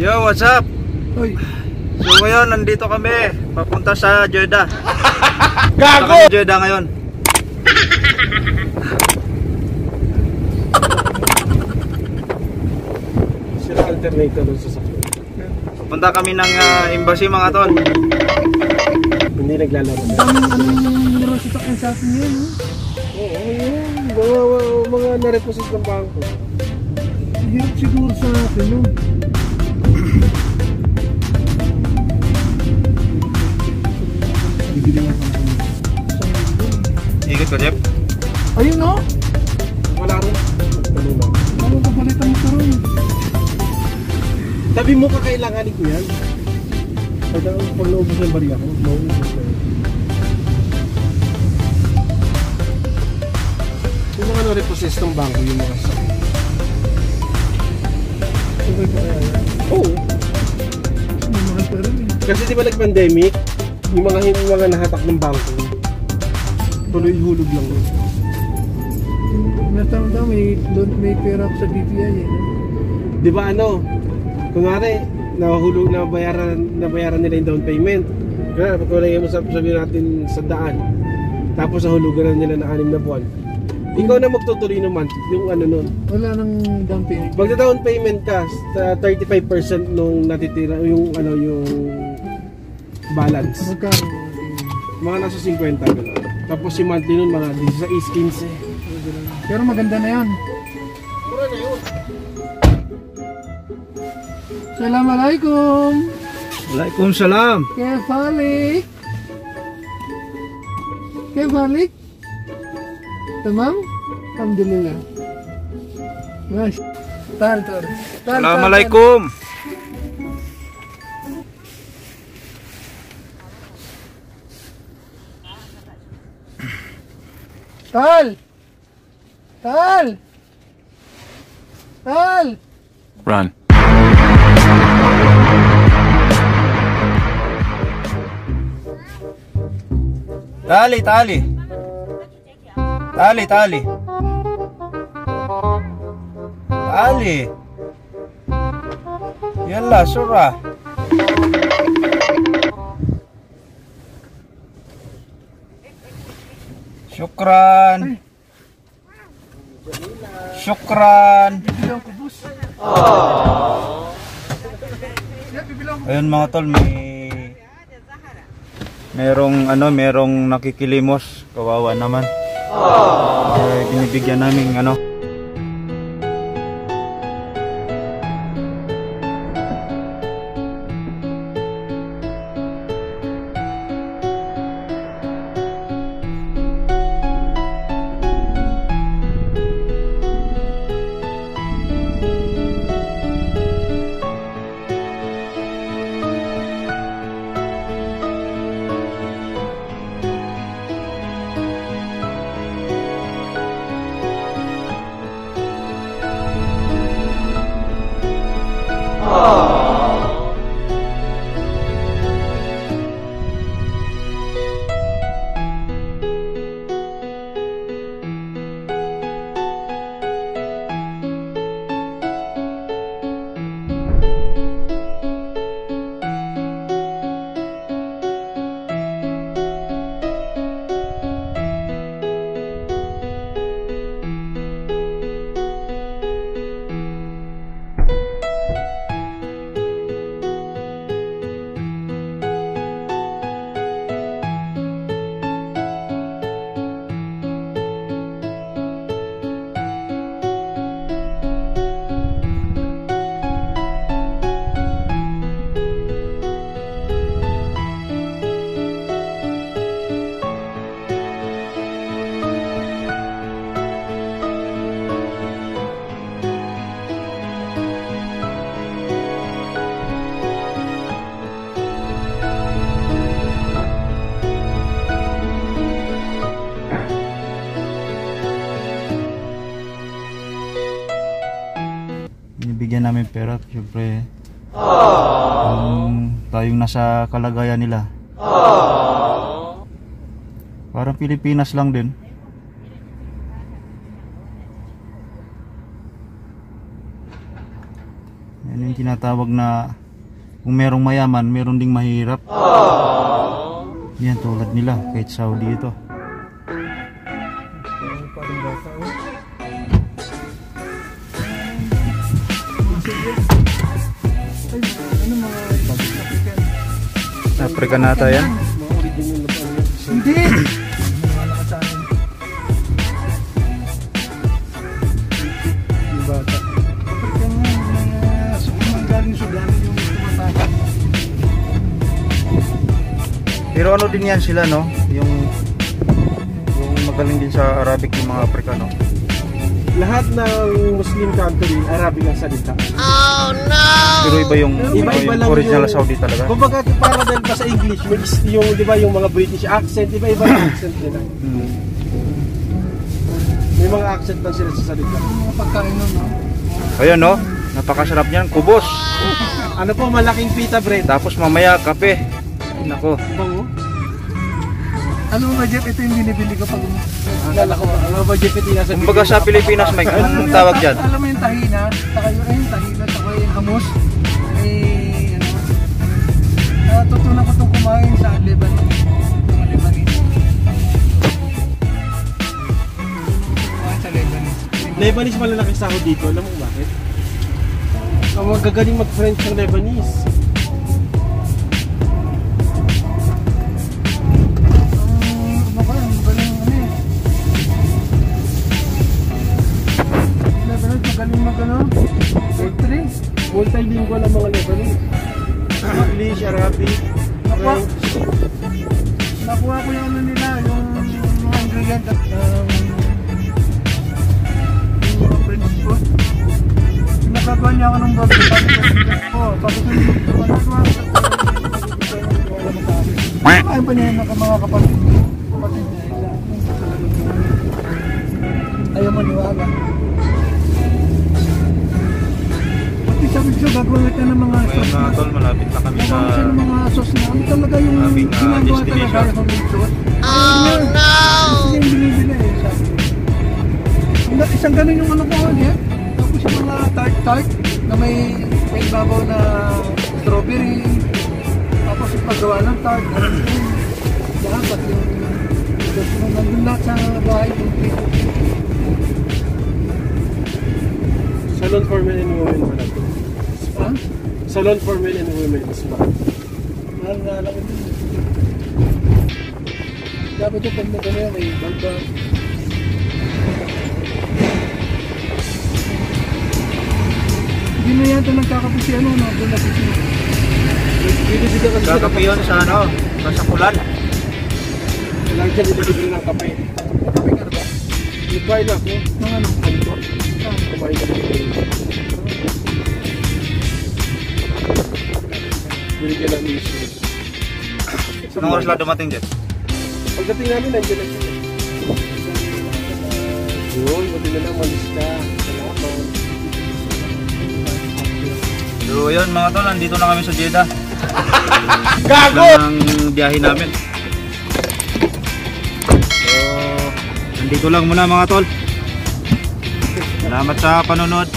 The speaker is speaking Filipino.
Yo, what's up? Uy. So ngayon, nandito kami. Papunta sa Jeddah. Gago! Sa Jeddah ngayon. Sila alternator doon sa sakit. Papunta kami ng embassy mga tol. Hindi naglalaro. Anong laro sa sakyan sa akin yun? Oo, mga nareposis ng bangko. Hirap siguro sa akin yun. Ikot ko, Jeff. Ayun no? Wala rin. Ano kapalitan mo ito rin? Sabi mo kakailanganin ko yan. Pag naubos ng bariya ko, naubos ko yan. Yung mga nareposis ng bangko, yung mga sakit. Okay pa kaya yan? Oo. May mahal pa rin eh. Kasi di ba nag-pandemic, yung mga nahatak ng bangko, tuloy hulog lang. Natama may pera ako sa BPI eh. Di ba kunwari, nabayaran nila yung down payment. Kaya pagkulay mo sabihin natin sa daan, tapos nahulugan na nila na 6 na buwan. Ikaw na magtutuloy ng month, yung nun. Wala nang down payment. Pag down payment ka, sa 35% nung natitira, yung balance. Magkano? Mga nasa 50 gano'n. Tapos si monthly nun, mga 16-15. Pero maganda na yan. Mura na yun. Assalamualaikum. Waalaikumsalam. Kaya balik. Kaya balik. Tamam? Alhamdulillah. Nice. Tal. Assalamualaikum. Tal. Run. Tali. Yalla, surah. Syukran. Ayun mga tol, merong nakikilimos, kawawa naman. Binibigyan namin binibigyan namin pera, syempre. Tayong nasa kalagayan nila. Parang Pilipinas lang din. Yan yung tinatawag na kung merong mayaman, meron ding mahirap. Yan, tulad nila, kahit Saudi ito. African nata yan. Mga original na pa yan. Hindi! Yung bata. African nga, mga sukumang galing Sudan yung tumataka. Pero ano din yan sila, no? Yung magaling din sa Arabic yung mga Afrikano. Lahat ng Muslim country, Arabic ang salita. Pero iba yung Iba-iba lang original yung- Saudi talaga. Kumbaga para din pa sa English, yung di ba yung mga British accent, iba-iba yung accent nila. Hmm. May mga accent lang sila sa salita. Mga pagkain nun, no? Ayun, no? Napakasarap niyan, kubos. Ano po, malaking pita bread. Tapos mamaya kape. Ay, nako. Bango. Ano ba, Jeff? Ito yung binibili ko pag... Akala ko, ano ba GPT nasa Kumbaga sa Pilipinas, Mike, anong tawag dyan? Alam mo yung tahina, saka yung tahina, saka yung hamus. Eh, ano, natutunan ko itong kumain sa Lebanon. Mga Lebanese. Kumain sa Lebanese. Lebanese malalaki sahod dito, alam mo bakit? Ang magagaling mag-French ng Lebanese. Ano ba, ang galing ano eh. Lebanese, magaling mag ano. Poultry. Multilingual ang mga Lebanese. English, Arabic, Nakuha, French. nakuha ko yung ano nila, yung mga ingredient at yung mga French food. Pinagagawa niya ako ng bago. Sabi ko yung magagawa ko. Ayun pa niya yung mga kapatid. Kapatid niya, isa. Ayaw maniwala. Pati sabi ko, gagawa ka ng mga Ngayon mga tol, malapit na kami sa... Gagawa siya ng mga sauce na ano talaga yung aming, ginagawa destination. talaga yung homemade sauce. Oh no! Kasi yung binibili eh, sabi ko. Isang ganun yung ano ko eh. Tapos yung mga tart-tart na may ibabaw na strawberry. Tapos yung paggawa ng tart. Lahat pati yung nandun lahat sa bahay yung people. Salon for men and women pala to. Ha? Salon for men and women. Spa. Mahal na alam ito. Sabi ko pag nagano may balba. Hindi na yata nagkakape si ano, no? Doon natin siya. Bibigyan kasi sila Kakape yun sa ano, sa kulan. Lang siya bibigyan ng kape. Kape ka na ba? Nag-buy na ako. Mga ano? Ano? Kumain ka na. Binigyan ng issue. Anong oras lang dumating dyan? Pagdating namin, nandiyan na sila. Yun, buti na lang, malis ka. Salamat. So yun mga tol, nandito na kami sa Jeddah. Gago! Lang ang biyahe namin. So, nandito lang muna mga tol. Salamat sa panonood.